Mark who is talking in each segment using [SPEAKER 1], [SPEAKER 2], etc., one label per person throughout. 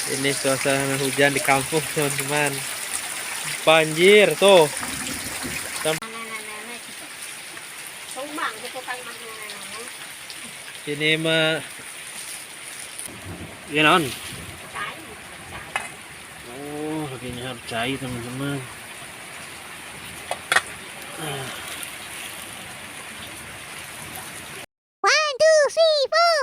[SPEAKER 1] Ini suasana hujan di kampung, teman-teman. Banjir tuh. Ini mah ya non. Oh, lagi nyar cai, teman-teman.
[SPEAKER 2] One, two, three, four.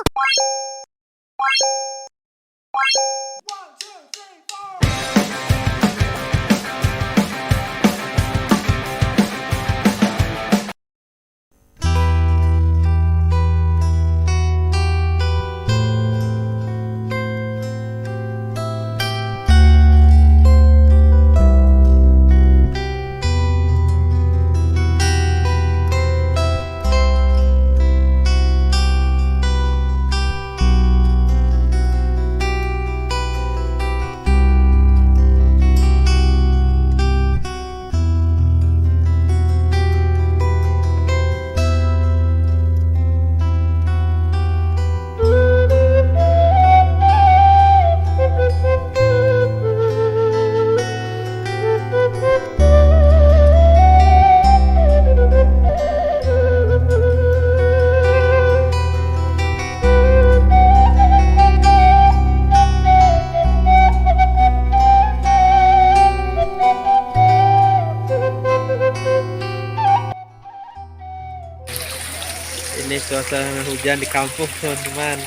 [SPEAKER 1] Ini suasana hujan di kampung, teman-teman.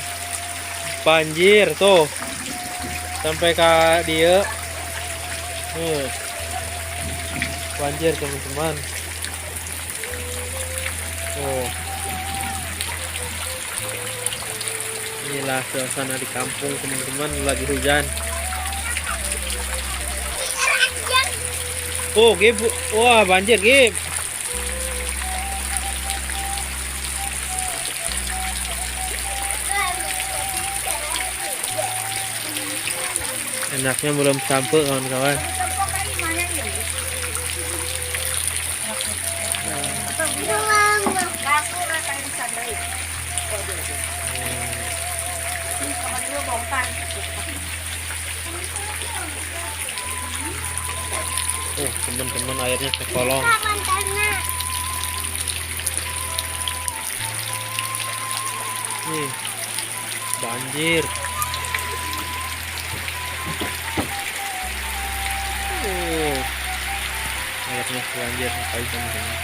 [SPEAKER 1] Banjir tuh. Sampai ke dia. Banjir, teman-teman. Oh. Inilah suasana di kampung, teman-teman, lagi hujan. Oh, Gib. Wah, banjir, Gib. Enaknya belum sampai, kawan-kawan. Oh, teman-teman, airnya ke kolong. Nih, banjir. Oh, airnya banjir sekali, teman-teman.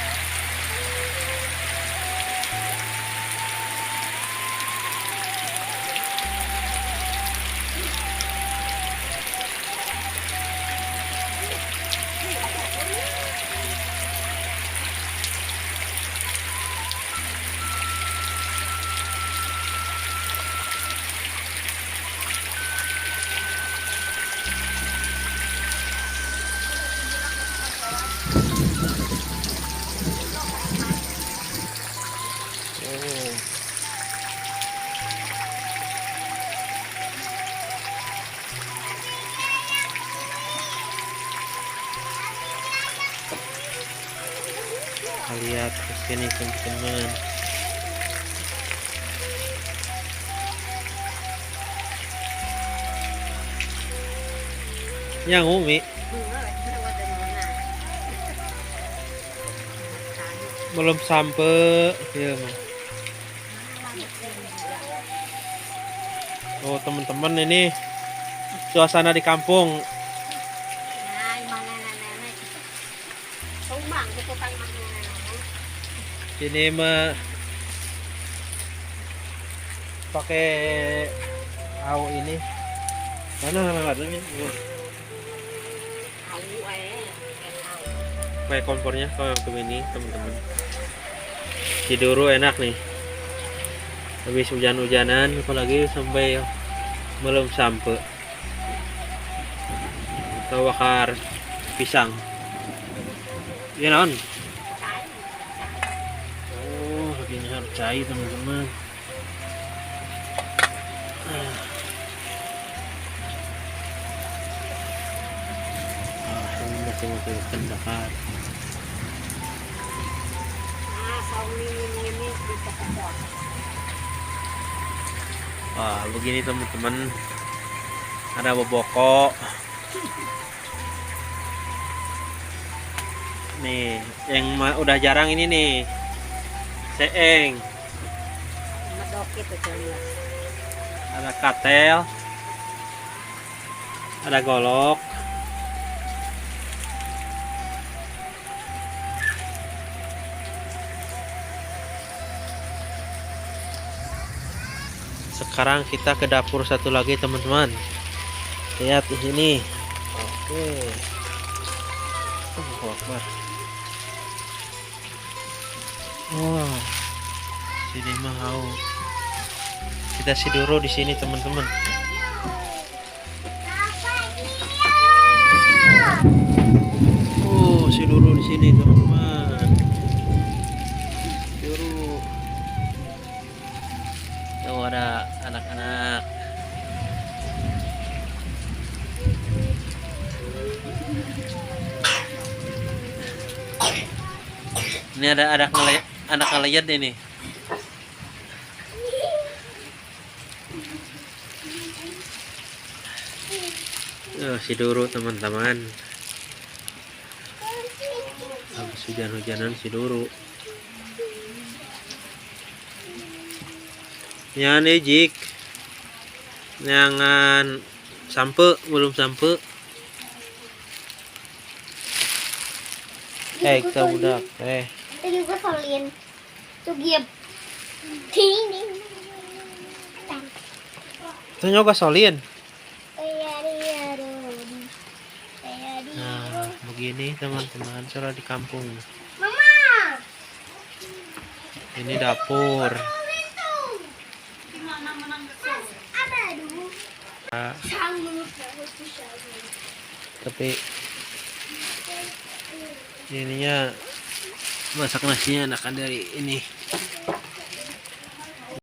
[SPEAKER 1] Oh. Lihat ke sini, teman-teman. Yang Umi belum sampai ya, Bang. Oh, teman-teman, ini suasana di kampung. Ini mah pakai au ini. Mana ini? Pakai kompornya kalau ini, teman-teman. Tidur enak nih. Habis hujan-hujanan, apalagi sampai belum sampai. Atau bakar pisang. Ya non. Oh, lagi nyar cai, teman-teman. Ini masih kendakar. Wah, begini, teman-teman, Ada boboko. Nih, yang udah jarang ini nih. Seeng. Ada katel. Ada golok. Sekarang kita ke dapur satu lagi teman-teman. Lihat di sini. Oke. Allahu Akbar. Wow. Sini mau. Kita siduro di sini teman-teman. Oh, siduro di sini teman-teman. Siduro. Tuh ada anak-anak. Ini ada anak ngeliat ini. Si Duru teman-teman. Habis hujan-hujanan si Duru. Nyan ejik. Nyangan sampe belum sampe. Kita budak.
[SPEAKER 2] Kita juga solin. Tugiep. Ting.
[SPEAKER 1] Itu nyoga solin. Nah, begini teman-teman, sudah di kampung.
[SPEAKER 2] Mama.
[SPEAKER 1] Ini dapur. Tapi ininya masak nasinya enakan dari ini.